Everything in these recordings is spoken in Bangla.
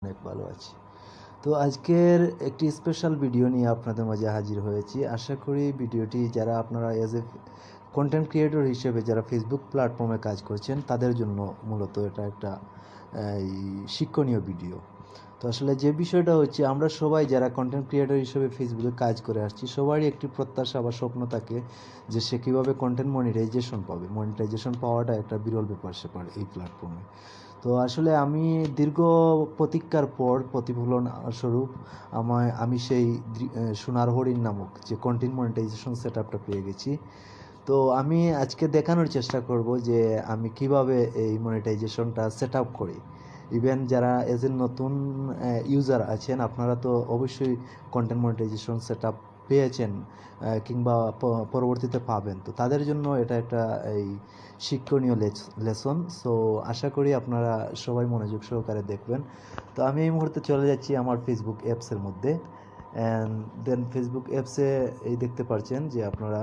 অনেক ভালো আছি। তো আজকের একটি স্পেশাল ভিডিও নিয়ে আপনাদের মাঝে হাজির হয়েছি। আশা করি ভিডিওটি যারা আপনারা এজ এ কন্টেন্ট ক্রিয়েটর হিসেবে যারা ফেসবুক প্ল্যাটফর্মে কাজ করছেন তাদের জন্য মূলত এটা একটা শিক্ষণীয় ভিডিও। তো আসলে যে বিষয়টা হচ্ছে, আমরা সবাই যারা কন্টেন্ট ক্রিয়েটর হিসেবে ফেসবুকে কাজ করে আসছি, সবারই একটি প্রত্যাশা বা স্বপ্ন থাকে যে সে কীভাবে কন্টেন্ট মনিটাইজেশন পাবে। মনিটাইজেশন পাওয়াটা একটা বিরল ব্যাপার এই প্ল্যাটফর্মে। তো আসলে আমি দীর্ঘ প্রতীক্ষার পর প্রতিফলন স্বরূপ আমি সেই সোনার হরিণ নামক যে কন্টেন্ট মনিটাইজেশন সেট আপটা পেয়ে গেছি। তো আমি আজকে দেখানোর চেষ্টা করব যে আমি কিভাবে এই মনিটাইজেশনটা সেট আপ করি। ইভেন যারা এজ এ নতুন ইউজার আছেন, আপনারা তো অবশ্যই কন্টেন্ট মনিটাইজেশন সেট আপ পেয়েছেন কিংবা পরবর্তীতে পাবেন। তো তাদের জন্য এটা একটা এই শিক্ষণীয় লেসন। সো আশা করি আপনারা সবাই মনোযোগ সহকারে দেখবেন। তো আমি এই মুহূর্তে চলে যাচ্ছি আমার ফেসবুক অ্যাপসের মধ্যে। অ্যান্ড দেন ফেসবুক অ্যাপসে এই দেখতে পাচ্ছেন যে আপনারা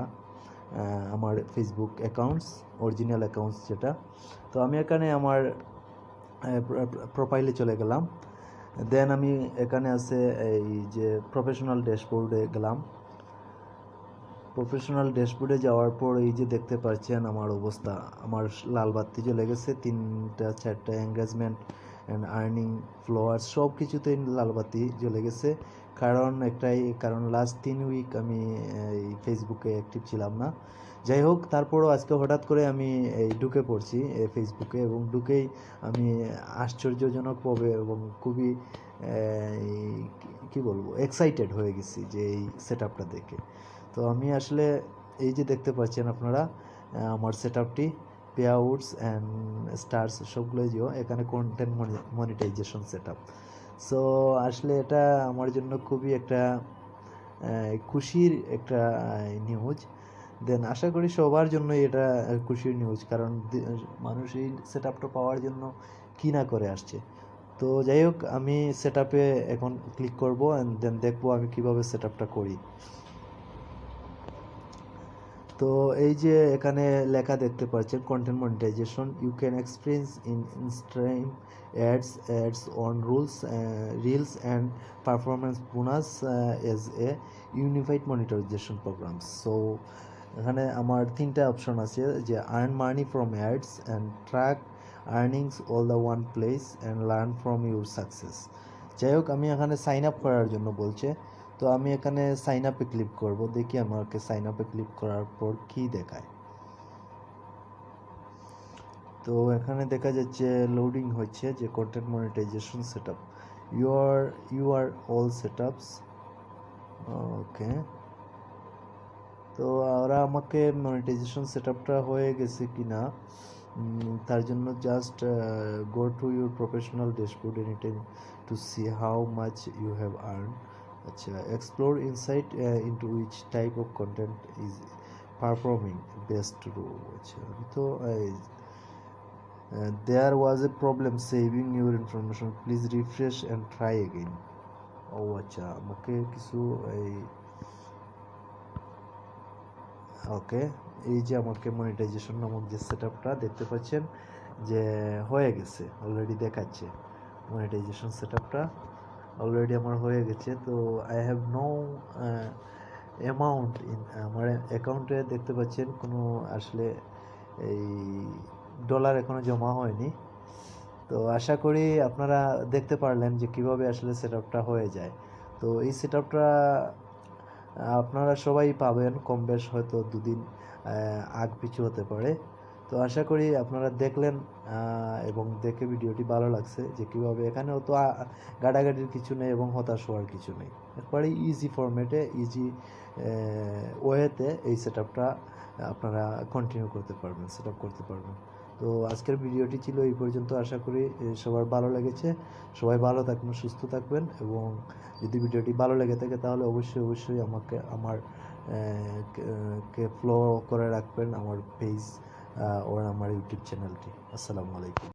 আমার ফেসবুক অ্যাকাউন্টস, অরিজিনাল অ্যাকাউন্টস যেটা। তো আমি এখানে আমার প্রোফাইলে চলে গেলাম। দেন আমি এখানে আছে এই যে প্রফেশনাল ড্যাশবোর্ডে গেলাম। প্রফেশনাল ড্যাশবোর্ডে যাওয়ার পর এই যে দেখতে পাচ্ছেন আমার অবস্থা, আমার লাল বাতি জ্বলে গেছে, 3-4টা এঙ্গেজমেন্ট অ্যান্ড আর্নিং ফলোয়ার্স সব কিছুতেই লাল বাতি জ্বলে গেছে। কারণ লাস্ট 3 উইক আমি এই ফেসবুকে অ্যাক্টিভ ছিলাম না। যাই হোক, তারপরও আজকে হঠাৎ করে আমি এই ঢুকে পড়ছি ফেসবুকে, এবং ঢুকেই আমি আশ্চর্যজনকভাবে এবং খুবই কী বলবো এক্সাইটেড হয়ে গেছি যে এই সেট আপটা দেখে। তো আমি আসলে এই যে দেখতে পাচ্ছেন আপনারা আমার সেট আপটি পে আউটস অ্যান্ড স্টার্স সবগুলোই এখানে content monetization set up. So আসলে এটা আমার জন্য খুবই একটা খুশির একটা নিউজ। দেন আশা করি সবার জন্যই এটা খুশির নিউজ, কারণ মানুষ এই সেট আপটা পাওয়ার জন্য কী না করে আসছে। তো যাই হোক, আমি সেট আপে এখন ক্লিক করবো অ্যান্ড দেন দেখবো আমি কীভাবে সেট আপটা করি। তো এই যে এখানে লেখা দেখতে পাচ্ছেন content monetization, you can experience instream ads on reels and performance bonus as a unified monetization program. So এখানে আমার 3টা অপশন আছে, যে earn money from ads and track earnings all the one place and learn from your success. যাই হোক, আমি এখানে সাইন আপ করার জন্য বলছে। তো আমি এখানে সাইন আপে ক্লিক করব, দেখি আমাকে সাইন আপে ক্লিক করার পর কি দেখায়। তো এখানে দেখা যাচ্ছে লোডিং হচ্ছে যে content monetization setup you are all setups. Okay, তো ওরা আমাকে মনিটাইজেশন সেটআপটা হয়ে গেছে কিনা তার জন্য just go to your professional dashboard anytime to see how much you have earn. আচ্ছা, explore insight into which type of content is performing best রো। আচ্ছা, তো there was a problem saving your information, please refresh and try again. ও আচ্ছা, আমাকে কিছু ওকে, এই যে আমাকে মনিটাইজেশন নামক যে সেট আপটা দেখতে পাচ্ছেন যে হয়ে গেছে, অলরেডি দেখাচ্ছে মনিটাইজেশন সেট আপটা অলরেডি আমার হয়ে গেছে। তো I have no amount in আমার অ্যাকাউন্টে, দেখতে পাচ্ছেন কোনো আসলে এই ডলার এখনও জমা হয়নি। তো আশা করি আপনারা দেখতে পারলেন যে কিভাবে আসলে সেট আপটা হয়ে যায়। তো এই সেট আপটা আপনারা সবাই পাবেন, কম বেশ হয়তো 2 দিন আগ পিছু হতে পারে। তো আশা করি আপনারা দেখলেন এবং দেখে ভিডিওটি ভালো লাগছে যে কীভাবে, এখানেও তো গাড়াগাড়ির কিছু নেই এবং হতাশ হওয়ার কিছু নেই, একবারে ইজি ফরম্যাটে ইজি ওয়েতে এই সেট আপটা আপনারা কন্টিনিউ করতে পারবেন, সেট আপ করতে পারবেন। তো আজকের ভিডিওটি ছিল এই পর্যন্ত। আশা করি সবার ভালো লেগেছে। সবাই ভালো থাকবেন, সুস্থ থাকবেন, এবং যদি ভিডিওটি ভালো লেগে থাকে তাহলে অবশ্যই আমাকে কে ফলো করে রাখবেন আমার পেজ ওর আমার ইউটিউব চ্যানেলটি। আসসালামু আলাইকুম।